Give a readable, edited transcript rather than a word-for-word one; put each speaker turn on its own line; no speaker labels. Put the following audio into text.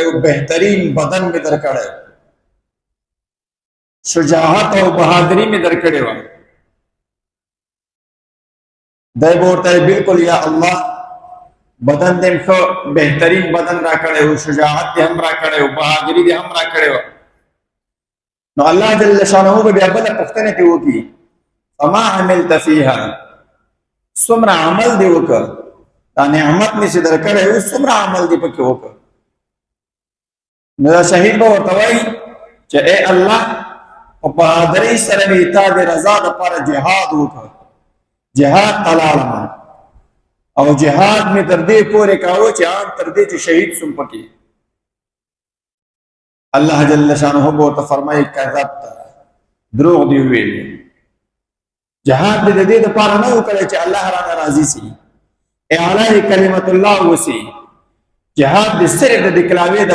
یو بهترین بدن می درکړی، شجاعت او بہادری می درکړی و. دای ورته بالکل یا الله بدن دې ښه بهترین بدن را کړی او شجاعت دې هم را کړی او بہادری دې هم را کړی و. نو الله جل شانه به بیا بل پوښتنه کوي وکي فما عملت فيها، څومره عمل دې وکړ، دا نعمت می سي درکړی او څومره عمل دې پکې وکړ. نو شهید به ورته وایي چې اے الله په بهادرۍ سره مې تا د رضا دپاره جهاد وکړ، جهاد ته لاړم او جهاد مې تر دې پورې کاوه چې ان تر دې چې شهید سم پکې. الله جل شانه به ورته فرمایي کذبت، دروغ دې ویلي، جهاد دې د دې دپاره نه وکړی چې الله رانه راضي سي، اعلی کلمت الله وسي، جهاد دې صرف د دکلاوې